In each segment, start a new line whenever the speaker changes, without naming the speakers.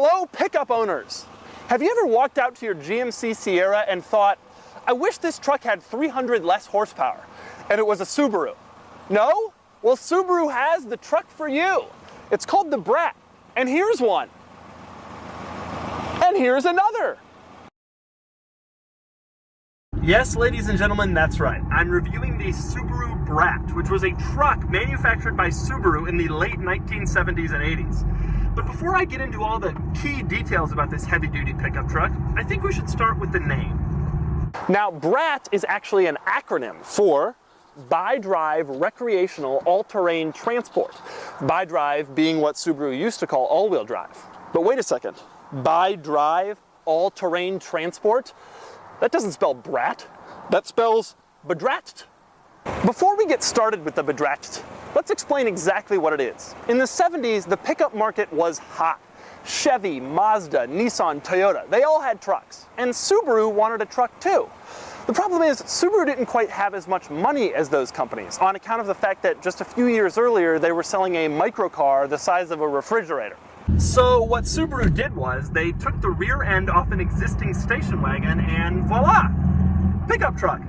Hello, pickup owners! Have you ever walked out to your GMC Sierra and thought, I wish this truck had 300 less horsepower, and it was a Subaru? No? Well, Subaru has the truck for you. It's called the Brat, and here's one. And here's another. Yes, ladies and gentlemen, that's right. I'm reviewing the Subaru Brat, which was a truck manufactured by Subaru in the late 1970s and 80s. But before I get into all the key details about this heavy-duty pickup truck, I think we should start with the name. Now, BRAT is actually an acronym for Bi-Drive Recreational All-Terrain Transport. Bi-Drive being what Subaru used to call all-wheel drive. But wait a second, Bi-Drive All-Terrain Transport? That doesn't spell brat, that spells bedrat. Before we get started with the bedrat, let's explain exactly what it is. In the 70s, the pickup market was hot. Chevy, Mazda, Nissan, Toyota, they all had trucks. And Subaru wanted a truck too. The problem is, Subaru didn't quite have as much money as those companies on account of the fact that just a few years earlier, they were selling a microcar the size of a refrigerator. So what Subaru did was, they took the rear end off an existing station wagon and voila! Pickup truck.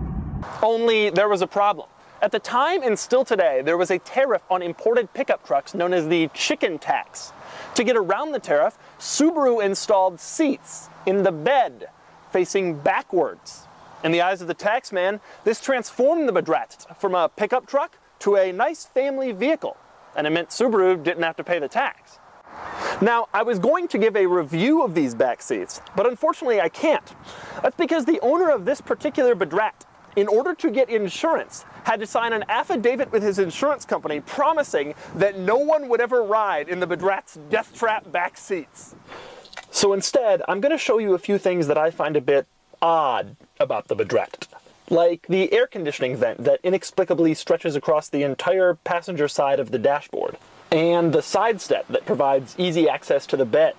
Only there was a problem. At the time, and still today, there was a tariff on imported pickup trucks known as the chicken tax. To get around the tariff, Subaru installed seats in the bed, facing backwards. In the eyes of the tax man, this transformed the Bedrat from a pickup truck to a nice family vehicle, and it meant Subaru didn't have to pay the tax. Now, I was going to give a review of these back seats, but unfortunately I can't. That's because the owner of this particular Bedrat, in order to get insurance, had to sign an affidavit with his insurance company promising that no one would ever ride in the Bedrat's death trap back seats. So instead, I'm going to show you a few things that I find a bit odd about the Bedrat. Like the air conditioning vent that inexplicably stretches across the entire passenger side of the dashboard. And the side step that provides easy access to the bed.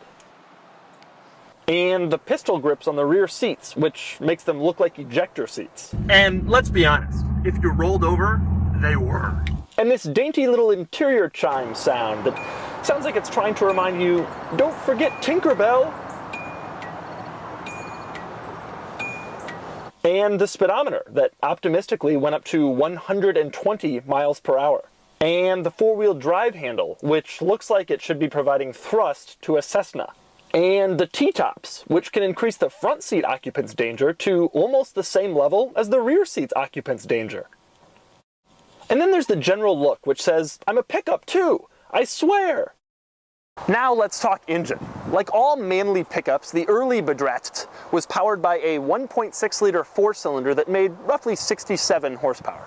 And the pistol grips on the rear seats, which makes them look like ejector seats. And let's be honest, if you rolled over, they were. And this dainty little interior chime sound that sounds like it's trying to remind you, don't forget Tinkerbell. And the speedometer that optimistically went up to 120 miles per hour. And the four-wheel drive handle, which looks like it should be providing thrust to a Cessna. And the T-tops, which can increase the front seat occupant's danger to almost the same level as the rear seat's occupant's danger. And then there's the general look, which says, I'm a pickup too, I swear! Now let's talk engine. Like all manly pickups, the early Bedrat was powered by a 1.6-liter four-cylinder that made roughly 67 horsepower.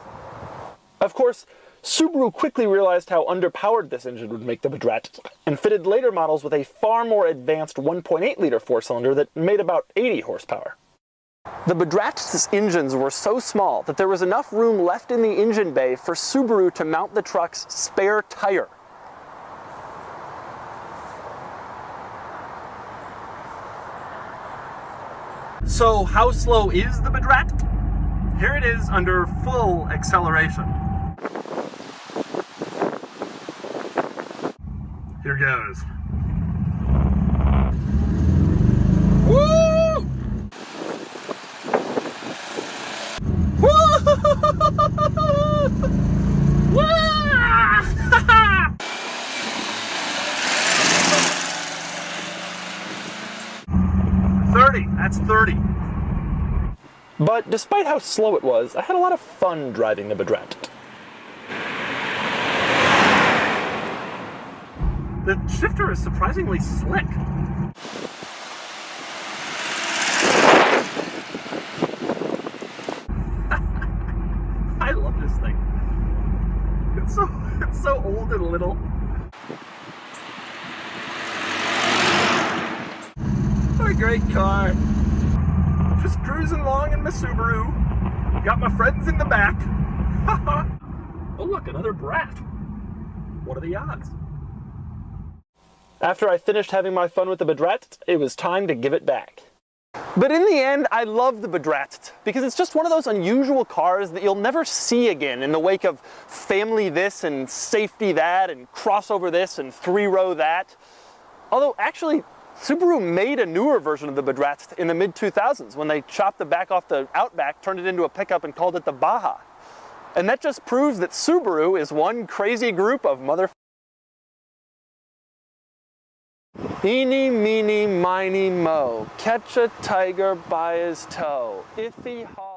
Of course, Subaru quickly realized how underpowered this engine would make the Bedrat, and fitted later models with a far more advanced 1.8-liter four-cylinder that made about 80 horsepower. The Bedrat's engines were so small that there was enough room left in the engine bay for Subaru to mount the truck's spare tire. So how slow is the Bedrat? Here it is under full acceleration. Here goes. Woo! Woo! Woo! 30, that's 30. But despite how slow it was, I had a lot of fun driving the Bedrat. The shifter is surprisingly slick. I love this thing. It's so old and little. What a great car. Just cruising along in my Subaru. Got my friends in the back. Oh look, another Brat. What are the odds? After I finished having my fun with the Bedrat, it was time to give it back. But in the end, I love the Bedrat because it's just one of those unusual cars that you'll never see again in the wake of family this and safety that and crossover this and three-row that. Although actually, Subaru made a newer version of the Brat in the mid-2000s when they chopped the back off the Outback, turned it into a pickup, and called it the Baja. And that just proves that Subaru is one crazy group of Eeny, meeny, miny, mo, catch a tiger by his toe. Iffy, haw.